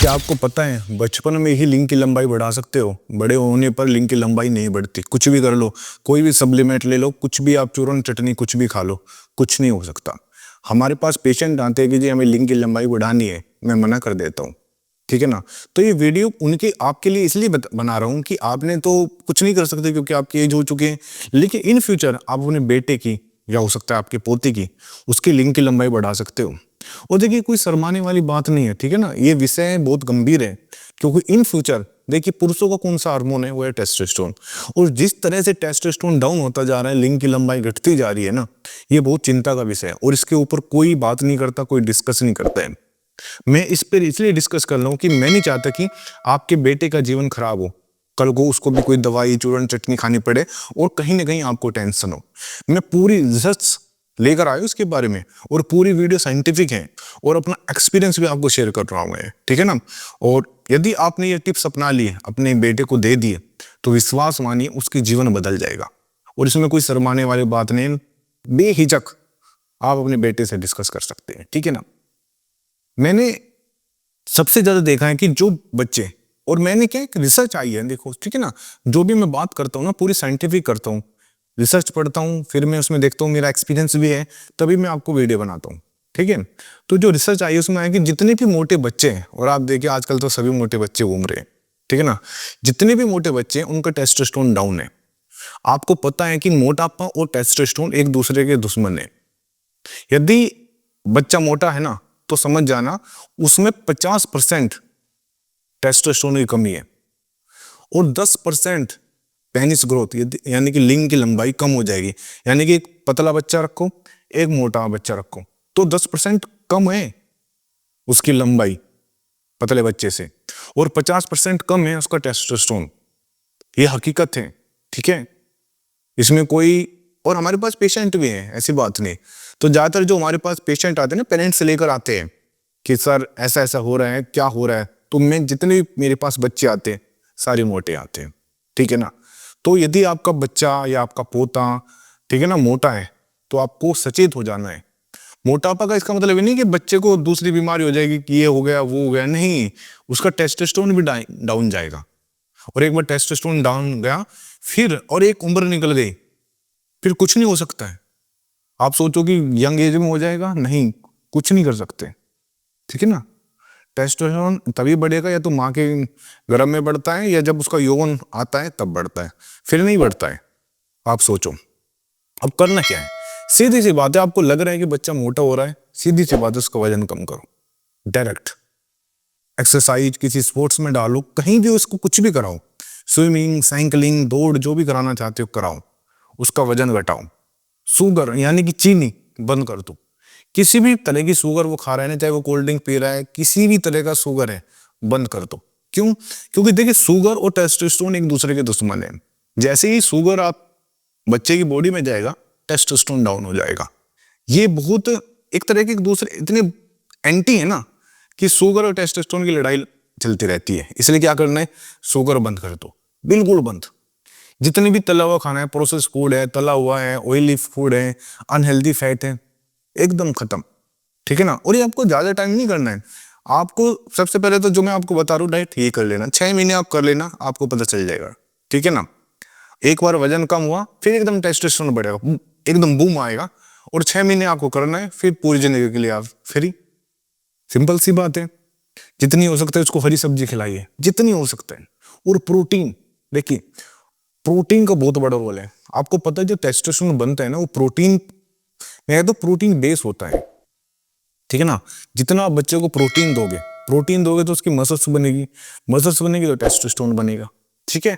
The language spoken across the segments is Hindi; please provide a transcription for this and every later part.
क्या आपको पता है बचपन में ही लिंग की लंबाई बढ़ा सकते हो, बड़े होने पर लिंग की लंबाई नहीं बढ़ती। कुछ भी कर लो, कोई भी सप्लीमेंट ले लो, कुछ भी आप चूरन चटनी कुछ भी खा लो, कुछ नहीं हो सकता। हमारे पास पेशेंट आते हैं कि जी हमें लिंग की लंबाई बढ़ानी है, मैं मना कर देता हूँ, ठीक है ना। तो ये वीडियो उनके आपके लिए इसलिए बना रहा हूँ कि आपने तो कुछ नहीं कर सकते क्योंकि आपकी एज हो चुकी है, लेकिन इन फ्यूचर आप अपने बेटे की या हो सकता है आपके पोते की उसकी लिंग की लंबाई बढ़ा सकते हो। और देखिए कोई शर्माने वाली बात नहीं है, ठीक है ना। ये विषय बहुत गंभीर है क्योंकि इन फ्यूचर देखिए पुरुषों का कौन सा हार्मोन है, वो है टेस्टोस्टेरोन। और जिस तरह से टेस्टोस्टेरोन डाउन होता जा रहा है, लिंग की लंबाई घटती जा रही है ना, ये बहुत चिंता का विषय है और इसके ऊपर कोई बात नहीं करता, कोई डिस्कस नहीं करता है। मैं इस पर इसलिए डिस्कस कर रहा हूँ कि मैं नहीं चाहता कि आपके बेटे का जीवन खराब हो, कल को उसको भी कोई दवाई चूरन चटनी खानी पड़े और कहीं ना कहीं आपको टेंशन हो। मैं पूरी रिसर्च लेकर आया उसके बारे में और पूरी वीडियो साइंटिफिक है और अपना एक्सपीरियंस भी आपको शेयर कर रहा हूँ मैं, ठीक है ना। और यदि आपने ये टिप्स अपना लिए, अपने बेटे को दे दिए, तो विश्वास मानिए उसकी जीवन बदल जाएगा। और इसमें कोई शर्माने वाली बात नहीं, बेहिचक आप अपने बेटे से डिस्कस कर सकते हैं, ठीक है ना। मैंने सबसे ज्यादा देखा है कि जो बच्चे, और मैंने क्या एक रिसर्च आई है देखो, ठीक है ना। जो भी मैं बात करता हूँ ना पूरी साइंटिफिक करता हूँ, रिसर्च पढ़ता हूँ, फिर मैं उसमें देखता हूँ, मेरा एक्सपीरियंस भी है, तभी मैं आपको वीडियो बनाता हूँ, ठीक है। तो जो रिसर्च आई है उसमें आया कि जितने भी मोटे बच्चे हैं, और आप देखिए आजकल तो सभी मोटे बच्चे घूम रहे हैं, ठीक है ना, जितने भी मोटे बच्चे हैं उनका टेस्टोस्टेरोन डाउन है। आपको पता है कि मोटापा और टेस्टोस्टेरोन एक दूसरे के दुश्मन है। यदि बच्चा मोटा है ना, तो समझ जाना उसमें 50% टेस्टोस्टेरोन की कमी है और 10% पेनिस ग्रोथ यानी कि लिंग की लंबाई कम हो जाएगी। यानी कि एक पतला बच्चा रखो, एक मोटा बच्चा रखो, तो 10% कम है उसकी लंबाई पतले बच्चे से, और 50% कम है उसका टेस्टोस्टेरोन। ये हकीकत है, ठीक है। इसमें कोई, और हमारे पास पेशेंट भी हैं, ऐसी बात नहीं। तो ज्यादातर जो हमारे पास पेशेंट आते हैं ना, पेरेंट्स से लेकर आते हैं कि सर ऐसा ऐसा हो रहा है, क्या हो रहा है। तो मैं जितने भी मेरे पास बच्चे आते हैं सारे मोटे आते हैं, ठीक है ना। तो यदि आपका बच्चा या आपका पोता, ठीक है ना, मोटा है, तो आपको सचेत हो जाना है। मोटापा का इसका मतलब ये नहीं कि बच्चे को दूसरी बीमारी हो जाएगी कि ये हो गया वो हो गया, नहीं, उसका टेस्टोस्टेरोन भी डाउन जाएगा। और एक बार टेस्टोस्टेरोन डाउन गया फिर, और एक उम्र निकल गई, फिर कुछ नहीं हो सकता है। आप सोचो कि यंग एज में हो जाएगा, नहीं, कुछ नहीं कर सकते, ठीक है ना। टेस्टोस्टेरोन तभी बढ़ेगा या तो माँ के गर्भ में बढ़ता है या जब उसका यौवन आता है तब बढ़ता है, फिर नहीं बढ़ता है। आप सोचो अब करना क्या है। सीधी सी बात है, आपको लग रहा है कि बच्चा मोटा हो रहा है, सीधी सी बात है उसका वजन कम करो, डायरेक्ट एक्सरसाइज किसी स्पोर्ट्स में डालो, कहीं भी उसको कुछ भी कराओ, स्विमिंग, साइकिलिंग, दौड़, जो भी कराना चाहते हो कराओ, उसका वजन घटाओ। शुगर यानी कि चीनी बंद कर दो। किसी भी तरह की शुगर वो खा रहा है ना, चाहे वो कोल्ड ड्रिंक पी रहा है, किसी भी तरह का शुगर है, बंद कर दो। क्यों? क्योंकि देखिए शुगर और टेस्टोस्टेरोन एक दूसरे के दुश्मन है। जैसे ही शुगर आप बच्चे की बॉडी में जाएगा, टेस्टोस्टेरोन डाउन हो जाएगा। ये बहुत एक तरह के एक दूसरे इतने एंटी है ना कि शुगर और टेस्टोस्टेरोन की लड़ाई चलती रहती है। इसलिए क्या करना है, शुगर बंद कर दो, बिल्कुल बंद। जितने भी तला हुआ खाना है, प्रोसेस फूड है, तला हुआ है, ऑयली फूड है, अनहेल्दी फैट है, एकदम खत्म, ठीक है ना। और ये आपको ज्यादा टाइम नहीं करना है। आपको सबसे पहले तो जो मैं आपको बता रहा हूँ डाइट, ये कर लेना, 6 महीने आप कर लेना, आपको पता चल जाएगा, ठीक है ना। एक बार वजन कम हुआ फिर एकदम टेस्टोस्टेरोन बढ़ेगा, एकदम बूम आएगा, और 6 महीने आपको करना है, फिर पूरी जिंदगी के लिए आप फ्री। सिंपल सी बात है। जितनी हो सकता है उसको हरी सब्जी खिलाइए, जितनी हो सकता है। और प्रोटीन, देखिए प्रोटीन का बहुत बड़ा रोल है। आपको पता है जो टेस्टोस्टेरोन बनता है ना, वो प्रोटीन में तो प्रोटीन बेस होता है, ठीक है ना। जितना आप बच्चे को प्रोटीन दोगे तो उसकी मसल्स बनेगी, मसल्स बनेगी तो टेस्टोस्टेरोन बनेगा, ठीक है।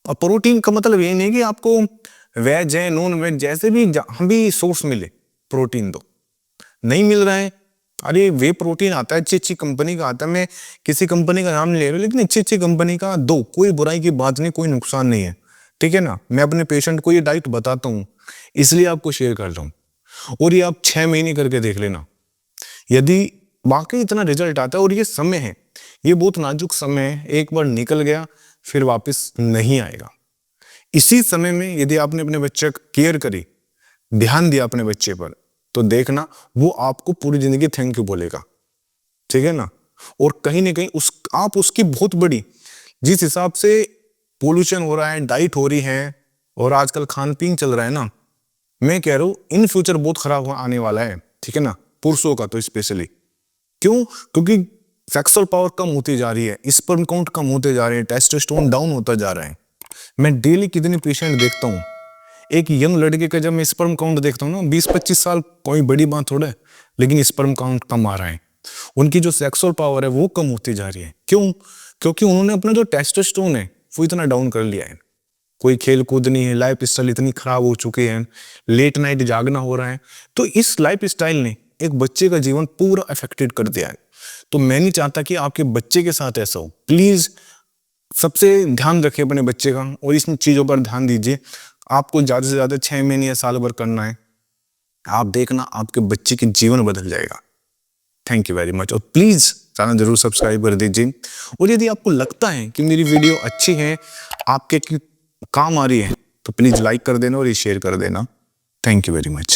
और प्रोटीन का मतलब ये नहीं कि आपको वेज है नॉन वेज जैसे भी जहां भी सोर्स मिले प्रोटीन दो। नहीं मिल रहा है, अरे वे प्रोटीन आता है अच्छी अच्छी कंपनी का आता है, मैं किसी कंपनी का नाम नहीं ले रहा हूं, लेकिन अच्छी अच्छी कंपनी का दो, कोई बुराई की बात नहीं, कोई नुकसान नहीं है, ठीक है ना। मैं अपने पेशेंट को ये डाइट बताता हूँ, इसलिए आपको शेयर कर रहा हूँ। और ये आप 6 महीने करके देख लेना, यदि वाकई इतना रिजल्ट आता है। और ये समय है, ये बहुत नाजुक समय है, एक बार निकल गया फिर वापस नहीं आएगा। इसी समय में यदि आपने अपने बच्चे की केयर करी, ध्यान दिया अपने बच्चे पर, तो देखना वो आपको पूरी जिंदगी थैंक यू बोलेगा, ठीक है ना। और कहीं ना कहीं आप उसकी बहुत बड़ी, जिस हिसाब से पोल्यूशन हो रहा है, डाइट हो रही है और आजकल खान पीन चल रहा है ना, मैं कह रहा हूँ इन फ्यूचर बहुत खराब आने वाला है, ठीक है ना, पुरुषों का तो स्पेशली। क्यों? क्योंकि सेक्सुअल पावर कम होती जा रही है, स्पर्म काउंट कम होते जा रहे हैं, टेस्टोस्टेरोन डाउन होता जा रहा है। मैं डेली कितने पेशेंट देखता हूँ, एक यंग लड़के का जब मैं स्पर्म काउंट देखता हूँ ना, 20-25 साल, कोई बड़ी बात थोड़ा है, लेकिन स्पर्म काउंट कम आ रहा है, उनकी जो सेक्सुअल पावर है वो कम होती जा रही है। क्यों? क्योंकि उन्होंने अपना जो टेस्टोस्टेरोन है वो इतना डाउन कर लिया है, कोई खेल कूद नहीं है, लाइफ स्टाइल इतनी खराब हो चुकी है, लेट नाइट जागना हो रहा है, तो इस लाइफ स्टाइल ने एक बच्चे का जीवन पूरा अफेक्टेड कर दिया है। तो मैं नहीं चाहता कि आपके बच्चे के साथ ऐसा हो। प्लीज सबसे ध्यान रखिए अपने बच्चे का और इन चीजों पर ध्यान दीजिए। आपको ज्यादा से ज्यादा 6 महीने या साल भर करना है, आप देखना आपके बच्चे की जीवन बदल जाएगा। थैंक यू वेरी मच, और प्लीज चैनल जरूर सब्सक्राइब कर दीजिए। और यदि आपको लगता है कि मेरी वीडियो अच्छी है, आपके काम आ रही है, तो प्लीज लाइक कर देना और ये शेयर कर देना। Thank you very much.